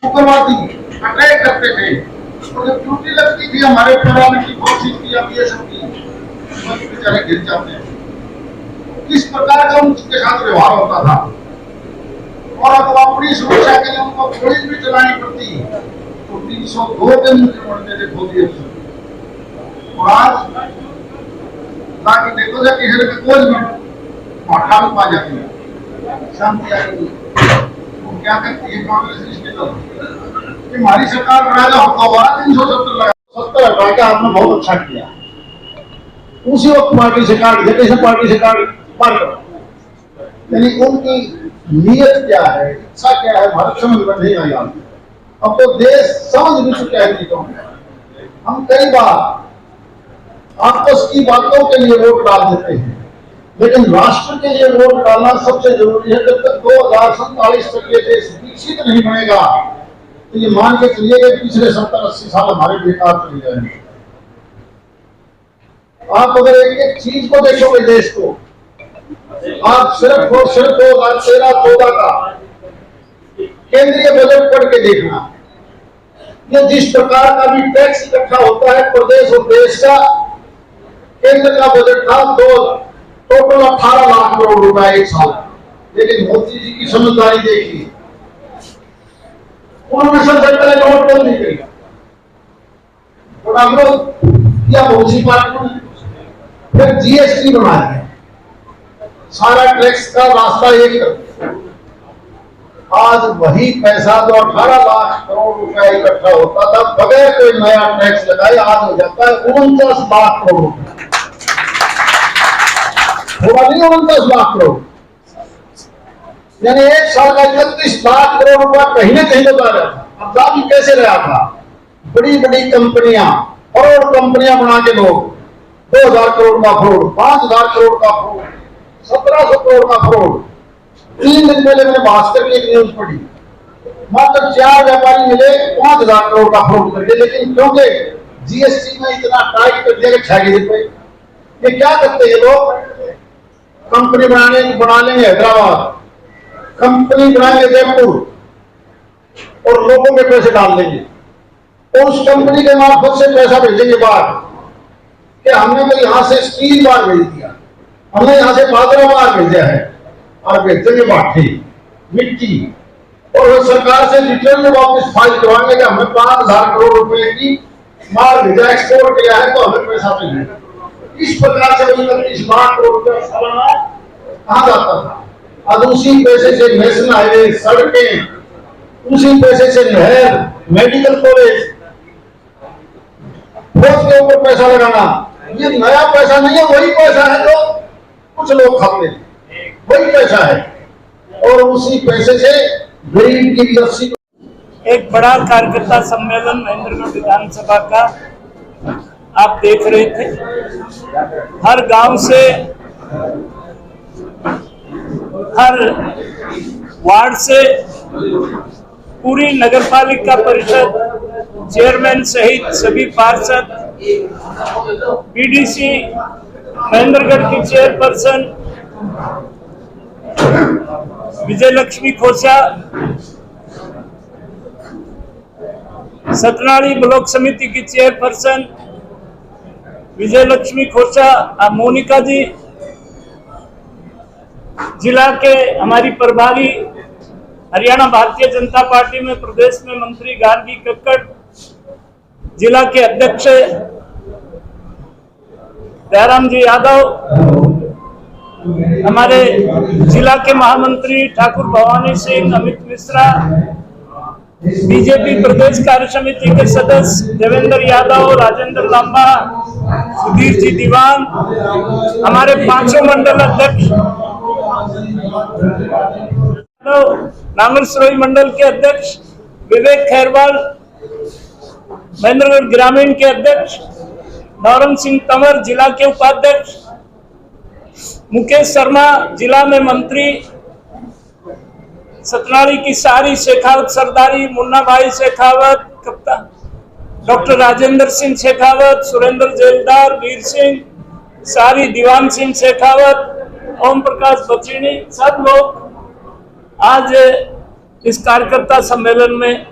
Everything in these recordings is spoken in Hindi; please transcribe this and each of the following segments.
उग्रवादी अटैक करते थे, और जब ड्यूटी लगती थी हमारे परिवार की कोशिश की, अब ये सब की बेचारे गिर जाते हैं। किस प्रकार का उनके साथ व्यवहार होता था, और अब अपनी सुरक्षा के लिए उनको पुलिस भी चलानी पड़ती, तो 302 के मुझे पड़ते थे खोदी अफसर। और आज ताकि देखो जा किसी के कोच में माठा में पा जाती है, शांति आ गई। क्या करती है कांग्रेस इसके तरफ कि हमारी सरकार बनाएगा, हमको हमारा 370 लगा 70 हटा के आपने बहुत अच्छा किया। उसी वक्त पार्टी से काट दिया, कैसे पार्टी से काट पार करो, यानी उनकी नीयत क्या है, इच्छा क्या है, भारत समझ में नहीं आई। अब तो देश समझ भी चुका है चीजों में। हम कई बार आपस की बातों के लिए वोट डाल देते हैं, लेकिन राष्ट्र के लिए वोट डालना सबसे जरूरी है। जब तक 2047 तक ये देश विकसित नहीं बनेगा, तो ये मान के चलिए कि पिछले 70-80 साल हमारे बेकार चले जाएंगे। आप अगर एक एक चीज को देखोगे, देश को, आप सिर्फ और सिर्फ 2013-14 का केंद्रीय बजट पढ़ के देखना, ये जिस प्रकार का भी टैक्स इकट्ठा होता है प्रदेश और देश का, केंद्र का बजट था टोटल 18 लाख करोड़ रुपए एक साल। लेकिन मोदी जी की समझदारी देखिए, उन्होंने सबसे पहले नोट बंद नहीं किया, और अमृत या म्यूनिसिपालिटी ने फिर जीएसटी बना दिया, सारा टैक्स का रास्ता एक कर दिया। आज वही पैसा जो 18 लाख करोड़ रुपए इकट्ठा होता था बगैर कोई नया टैक्स लगाए, आज हो जाता है 49 लाख करोड़ रुपए। थोड़ा नहीं, 49 लाख करोड़, यानी एक साल का 31 लाख करोड़ रुपया कहीं ना कहीं बता रहा था। अब दाम कैसे रहा था, बड़ी बड़ी कंपनियां, करोड़ कंपनियां बना के लोग 2000 करोड़ का फ्रॉड, 5000 करोड़ का फ्रॉड, 1700 करोड़ का फ्रॉड। 3 दिन पहले मैंने भास्कर की एक न्यूज पढ़ी, मात्र 4 व्यापारी मिले 5000 करोड़ का फ्रॉड करके। लेकिन क्योंकि जीएसटी में इतना टाइट कर दिया कि 6 दिन पे ये क्या करते हैं लोग, कंपनी बना लेंगे हैदराबाद, कंपनी बनाएंगे जयपुर, और लोगों के पैसे डाल देंगे, और उस कंपनी के मार्फत से पैसा भेजेंगे बाहर, कि हमने तो यहां से स्टील बार भेज दिया, हमने यहां से बाजरा बार भेजा है, और भेजेंगे बाठी मिट्टी, और वो सरकार से रिटर्न में वापस फाइल करवाएंगे कि हमने 5000 करोड़ रुपए की माल भेजा, एक्सपोर्ट किया है, तो हमें पैसा मिलेगा। इस प्रकार से 29 लाख करोड़ रुपया सालाना कहा जाता था। अब उसी पैसे से नेशनल हाईवे, सड़कें, उसी पैसे से नहर, मेडिकल कॉलेज, फौज के ऊपर पैसा लगाना, ये नया पैसा नहीं है, वही पैसा है जो कुछ लोग खाते हैं, वही पैसा है, और उसी पैसे से गरीब की रस्सी। एक बड़ा कार्यकर्ता सम्मेलन महेंद्रगढ़ विधानसभा का आप देख रहे थे। हर गांव से, हर वार्ड से, पूरी नगरपालिका परिषद, चेयरमैन सहित सभी पार्षद, बीडीसी, महेंद्रगढ़ की चेयरपर्सन विजय लक्ष्मी खोसा, सतनाड़ी ब्लॉक समिति की चेयरपर्सन विजय लक्ष्मी खोसा, मोनिका जी, जिला के हमारी प्रभारी, हरियाणा भारतीय जनता पार्टी में प्रदेश में मंत्री गार्गी कक्कड़, जिला के अध्यक्ष दयाराम जी यादव, हमारे जिला के महामंत्री ठाकुर भवानी सिंह, अमित मिश्रा, बीजेपी प्रदेश कार्य समिति के सदस्य देवेंद्र यादव, राजेंद्र लांबा, सुधीर जी दीवान, हमारे 5 मंडल अध्यक्ष, नांगल सरोई मंडल के अध्यक्ष विवेक खैरवाल, महेंद्रगढ़ ग्रामीण के अध्यक्ष नौरंग सिंह तंवर, जिला के उपाध्यक्ष मुकेश शर्मा, जिला में मंत्री, सतनाड़ी की सारी शेखावत सरदारी, मुन्ना भाई शेखावत, कप्तान डॉक्टर राजेंद्र सिंह शेखावत, सुरेंद्र जेलदार, वीर सिंह, सारी दीवान सिंह शेखावत, ओम प्रकाश बचीनी, सब लोग आज इस कार्यकर्ता सम्मेलन में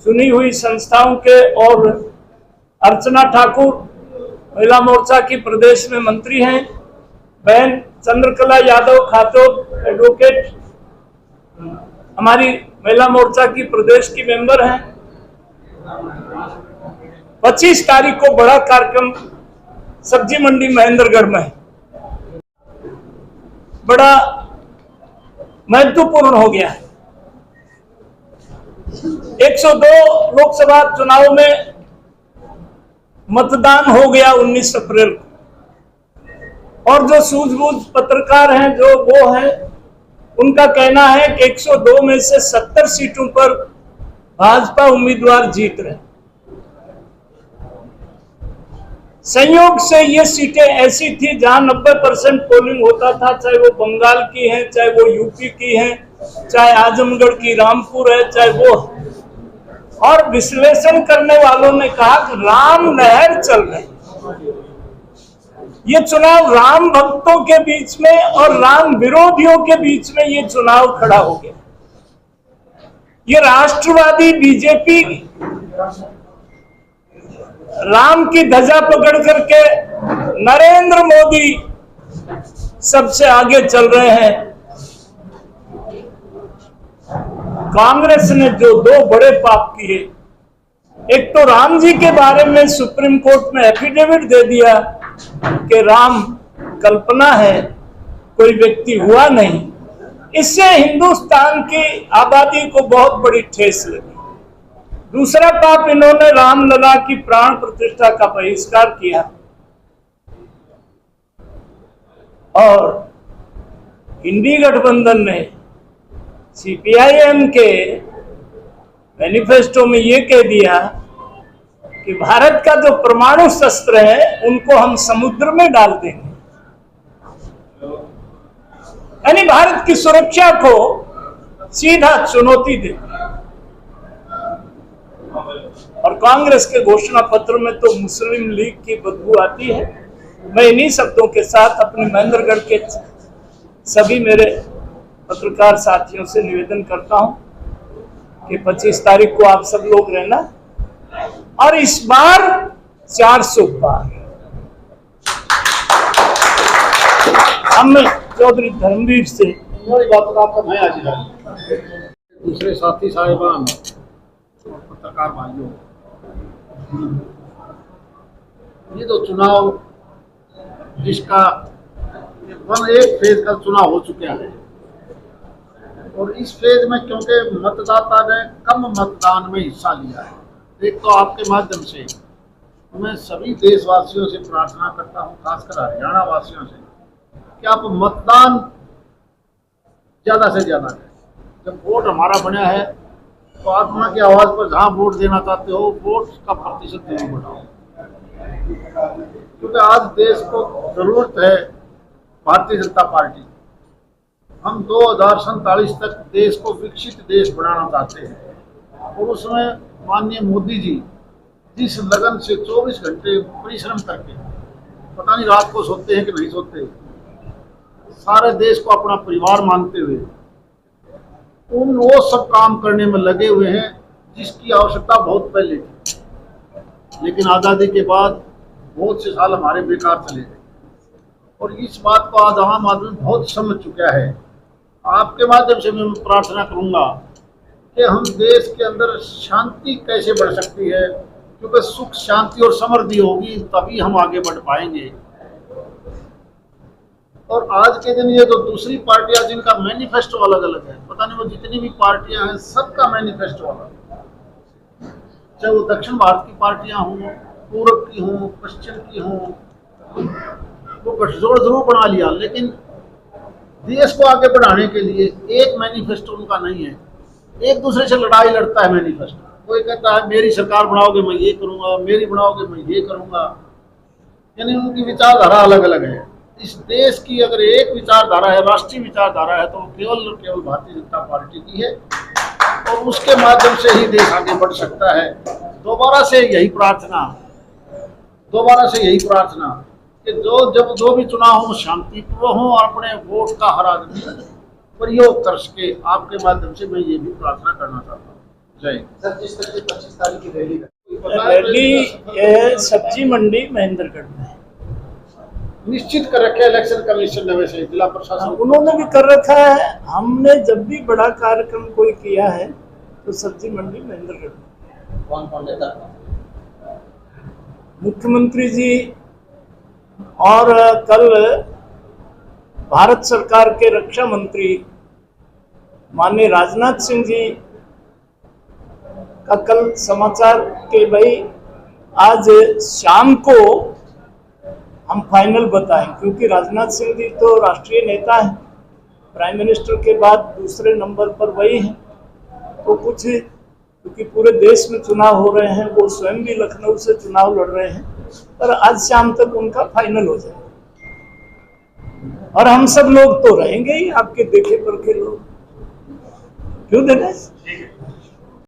चुनी हुई संस्थाओं के और अर्चना ठाकुर महिला मोर्चा की प्रदेश में मंत्री हैं, बहन चंद्रकला यादव खातून एडवोकेट हमारी महिला मोर्चा की प्रदेश की मेंबर हैं। 25 तारीख को बड़ा कार्यक्रम सब्जी मंडी महेंद्रगढ़ में है, बड़ा महत्वपूर्ण हो गया है। 102 लोकसभा चुनाव में मतदान हो गया 19 अप्रैल को, और जो सूझबूझ पत्रकार हैं जो वो हैं, उनका कहना है कि 102 में से 70 सीटों पर भाजपा उम्मीदवार जीत रहे। संयोग से ये सीटें ऐसी थी जहां 90% पोलिंग होता था, चाहे वो बंगाल की है, चाहे वो यूपी की है, चाहे आजमगढ़ की रामपुर है, चाहे वो। और विश्लेषण करने वालों ने कहा कि राम लहर चल रही, ये चुनाव राम भक्तों के बीच में और राम विरोधियों के बीच में ये चुनाव खड़ा हो गया। ये राष्ट्रवादी बीजेपी राम की ध्वजा पकड़ करके नरेंद्र मोदी सबसे आगे चल रहे हैं। कांग्रेस ने जो 2 बड़े पाप किए, एक तो राम जी के बारे में सुप्रीम कोर्ट में एफिडेविट दे दिया कि राम कल्पना है, कोई व्यक्ति हुआ नहीं। इससे हिंदुस्तान की आबादी को बहुत बड़ी ठेस लगी। दूसरा पाप, इन्होंने रामलला की प्राण प्रतिष्ठा का बहिष्कार किया और इंडी गठबंधन ने सीपीआईएम के मैनिफेस्टो में ये कह दिया कि भारत का जो परमाणु शस्त्र है उनको हम समुद्र में डाल देंगे, यानी भारत की सुरक्षा को सीधा चुनौती देंगे। और कांग्रेस के घोषणा पत्र में तो मुस्लिम लीग की बदबू आती है। मैं इन्हीं शब्दों के साथ अपने महेंद्रगढ़ के सभी मेरे पत्रकार साथियों से निवेदन करता हूं कि 25 तारीख को आप सब लोग रहना, और इस बार 400 पार। हम चौधरी धर्मवीर से दूसरे साथी साहिबान पत्रकार भाइयों, ये तो चुनाव जिसका एक फेज का चुनाव हो चुका है, और इस फेज में क्योंकि मतदाता ने कम मतदान में हिस्सा लिया है, एक तो आपके माध्यम से मैं सभी देशवासियों से प्रार्थना करता हूं, खासकर हरियाणा वासियों से, कि आप मतदान ज्यादा से ज्यादा करें। जब वोट हमारा बना है तो आत्मा की आवाज पर जहां वोट देना चाहते हो, वोट का प्रतिशत जरूर बढ़ाओ, क्योंकि आज देश को जरूरत है भारतीय जनता पार्टी। हम 2047 तक देश को विकसित देश बनाना चाहते हैं, और उसमें माननीय मोदी जी जिस लगन से 24 घंटे परिश्रम करके, पता नहीं रात को सोते हैं कि नहीं सोते, सारे देश को अपना परिवार मानते हुए वो सब काम करने में लगे हुए हैं जिसकी आवश्यकता बहुत पहले थी। लेकिन आज़ादी के बाद बहुत से साल हमारे बेकार चले गए, और इस बात को आज आम आदमी बहुत समझ चुका है। आपके माध्यम से मैं प्रार्थना करूंगा कि हम देश के अंदर शांति कैसे बढ़ सकती है, क्योंकि सुख शांति और समृद्धि होगी तभी हम आगे बढ़ पाएंगे। और आज के दिन ये तो दूसरी पार्टियां जिनका मैनिफेस्टो अलग अलग है, पता नहीं वो जितनी भी पार्टियां हैं सबका मैनिफेस्टो अलग है, चाहे वो दक्षिण भारत की पार्टियां हों, पूर्व की हों, पश्चिम की हों, वो गठजोड़ जरूर बना लिया, लेकिन देश को आगे बढ़ाने के लिए एक मैनिफेस्टो उनका नहीं है। एक दूसरे से लड़ाई लड़ता है मैनिफेस्टो। कोई कहता है मेरी सरकार बनाओगे मैं ये करूंगा, मेरी बनाओगे मैं ये करूंगा, यानी उनकी विचारधारा अलग अलग है। इस देश की अगर एक विचारधारा है, राष्ट्रीय विचारधारा है, तो केवल भारतीय जनता पार्टी की है, और उसके माध्यम से ही देश आगे बढ़ सकता है। दोबारा से यही प्रार्थना कि जो भी चुनाव हो शांतिपूर्ण हो, और अपने वोट का हर आदमी प्रयोग कर सके। आपके माध्यम से मैं ये भी प्रार्थना करना चाहता हूँ। सर जिस तरह से 25 तारीख की रैली रैली सब्जी मंडी महेंद्रगढ़ में है। निश्चित कर रखे इलेक्शन कमीशन ने, वैसे जिला प्रशासन उन्होंने भी कर रखा है। हमने जब भी बड़ा कार्यक्रम कोई किया है तो सब्जी मंडी महेंद्रगढ़ में। कौन नेता? मुख्यमंत्री जी और कल भारत सरकार के रक्षा मंत्री माननीय राजनाथ सिंह जी का कल समाचार के भाई आज शाम को हम फाइनल बताएं, क्योंकि राजनाथ सिंह जी तो राष्ट्रीय नेता हैं, प्राइम मिनिस्टर के बाद दूसरे नंबर पर वही हैं। तो कुछ क्योंकि पूरे देश में चुनाव हो रहे हैं, वो स्वयं भी लखनऊ से चुनाव लड़ रहे हैं, पर आज शाम तक उनका फाइनल हो जाएगा। और हम सब लोग तो रहेंगे ही, आपके देखे परखे लोग। क्यों दिनेश?